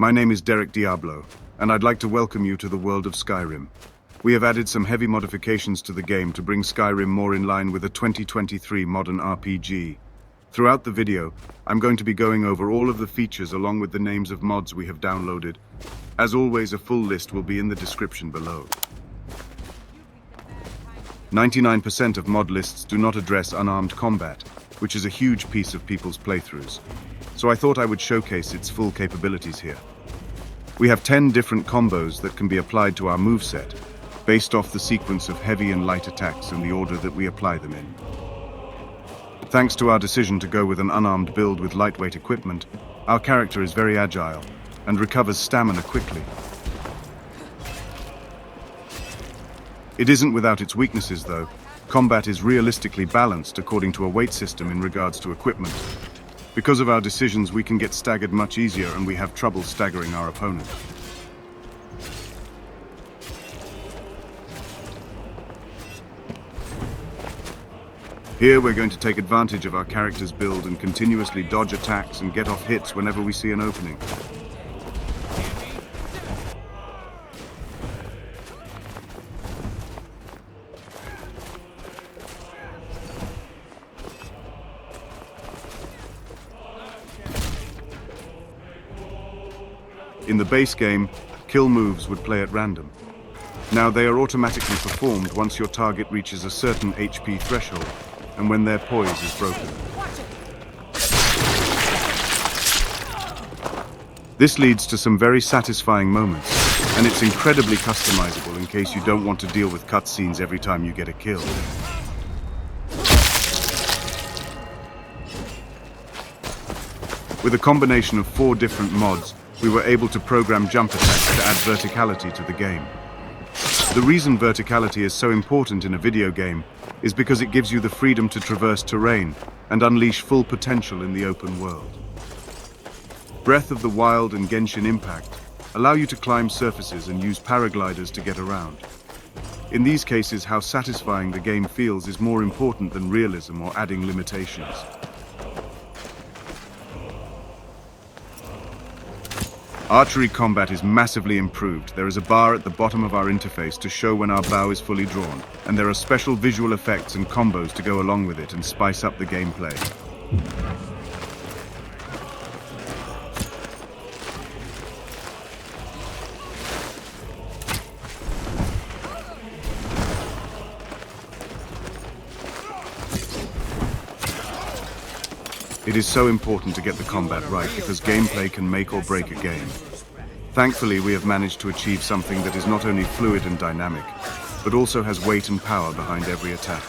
My name is Derek Diablo, and I'd like to welcome you to the world of Skyrim. We have added some heavy modifications to the game to bring Skyrim more in line with a 2023 modern RPG. Throughout the video, I'm going to be going over all of the features along with the names of mods we have downloaded. As always, a full list will be in the description below. 99% of mod lists do not address unarmed combat, which is a huge piece of people's playthroughs. So I thought I would showcase its full capabilities here. We have 10 different combos that can be applied to our moveset, based off the sequence of heavy and light attacks and the order that we apply them in. Thanks to our decision to go with an unarmed build with lightweight equipment, our character is very agile and recovers stamina quickly. It isn't without its weaknesses though. Combat is realistically balanced according to a weight system in regards to equipment. Because of our decisions, we can get staggered much easier and we have trouble staggering our opponent. Here we're going to take advantage of our character's build and continuously dodge attacks and get off hits whenever we see an opening. In the base game, kill moves would play at random. Now they are automatically performed once your target reaches a certain HP threshold and when their poise is broken. This leads to some very satisfying moments, and it's incredibly customizable in case you don't want to deal with cutscenes every time you get a kill. With a combination of 4 different mods, we were able to program jump attacks to add verticality to the game. The reason verticality is so important in a video game is because it gives you the freedom to traverse terrain and unleash full potential in the open world. Breath of the Wild and Genshin Impact allow you to climb surfaces and use paragliders to get around. In these cases, how satisfying the game feels is more important than realism or adding limitations. Archery Combat is massively improved. There is a bar at the bottom of our interface to show when our bow is fully drawn, and there are special visual effects and combos to go along with it and spice up the gameplay. It is so important to get the combat right because gameplay can make or break a game. Thankfully, we have managed to achieve something that is not only fluid and dynamic, but also has weight and power behind every attack.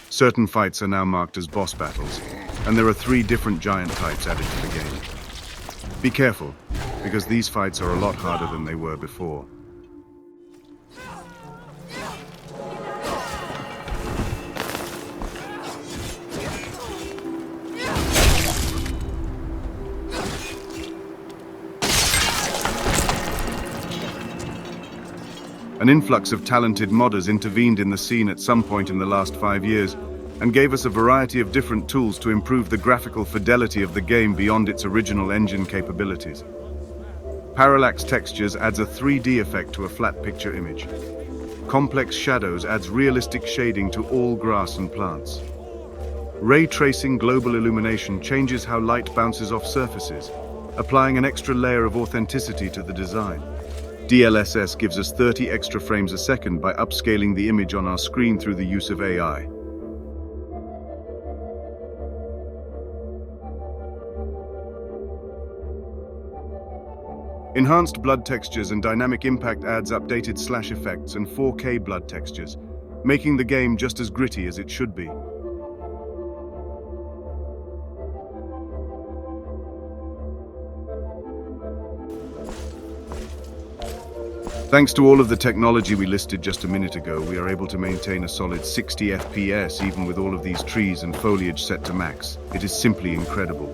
Certain fights are now marked as boss battles, and there are 3 different giant types added to the game. Be careful, because these fights are a lot harder than they were before. An influx of talented modders intervened in the scene at some point in the last 5 years and gave us a variety of different tools to improve the graphical fidelity of the game beyond its original engine capabilities. Parallax Textures adds a 3D effect to a flat picture image. Complex Shadows adds realistic shading to all grass and plants. Ray Tracing Global Illumination changes how light bounces off surfaces, applying an extra layer of authenticity to the design. DLSS gives us 30 extra frames a second by upscaling the image on our screen through the use of AI. Enhanced blood textures and dynamic impact adds updated slash effects and 4K blood textures, making the game just as gritty as it should be. Thanks to all of the technology we listed just a minute ago, we are able to maintain a solid 60 FPS even with all of these trees and foliage set to max. It is simply incredible.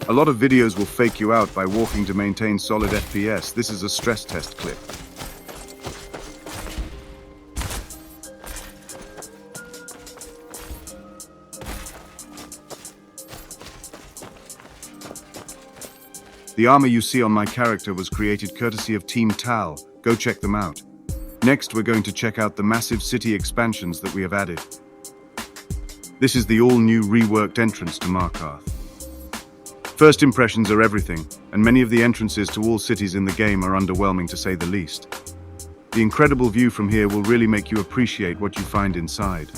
A lot of videos will fake you out by walking to maintain solid FPS. This is a stress test clip. The armor you see on my character was created courtesy of Team Tal. Go check them out. Next, we're going to check out the massive city expansions that we have added. This is the all-new reworked entrance to Markarth. First impressions are everything, and many of the entrances to all cities in the game are underwhelming to say the least. The incredible view from here will really make you appreciate what you find inside.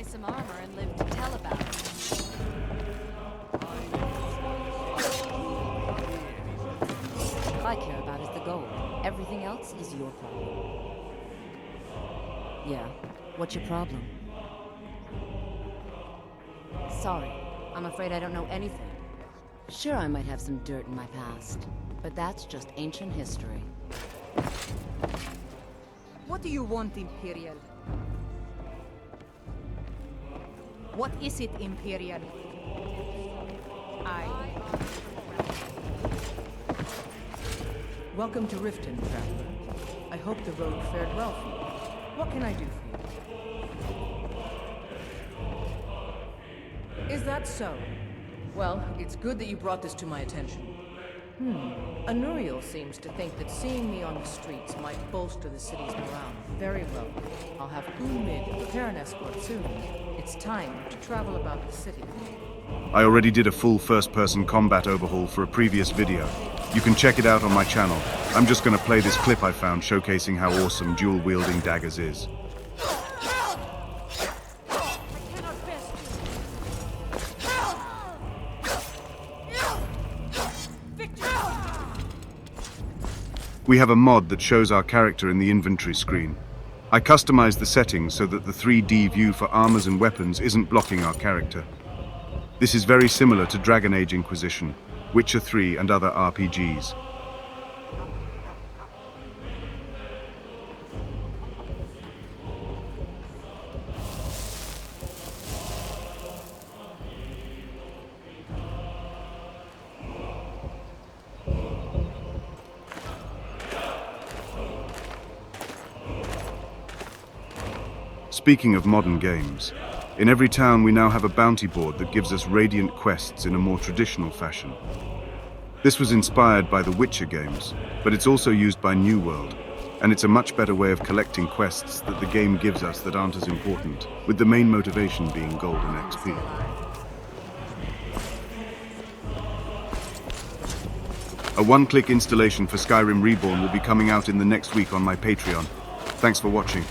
Some armor and live to tell about it. What I care about is the gold. Everything else is your problem. Yeah, what's your problem? Sorry, I'm afraid I don't know anything. Sure, I might have some dirt in my past, but that's just ancient history. What do you want, Imperial? What is it, Imperial? Welcome to Riften, traveler. I hope the road fared well for you. What can I do for you? Is that so? Well, it's good that you brought this to my attention. Anuriel seems to think that seeing me on the streets might bolster the city's morale. Very well. I'll have Unarmed prepare an escort soon. It's time to travel about the city. I already did a full first-person combat overhaul for a previous video. You can check it out on my channel. I'm just gonna play this clip I found showcasing how awesome dual-wielding daggers is. We have a mod that shows our character in the inventory screen. I customized the settings so that the 3D view for armors and weapons isn't blocking our character. This is very similar to Dragon Age Inquisition, Witcher 3 and other RPGs. Speaking of modern games, in every town we now have a bounty board that gives us radiant quests in a more traditional fashion. This was inspired by the Witcher games, but it's also used by New World, and it's a much better way of collecting quests that the game gives us that aren't as important, with the main motivation being gold and XP. A one-click installation for Skyrim Reborn will be coming out in the next week on my Patreon. Thanks for watching.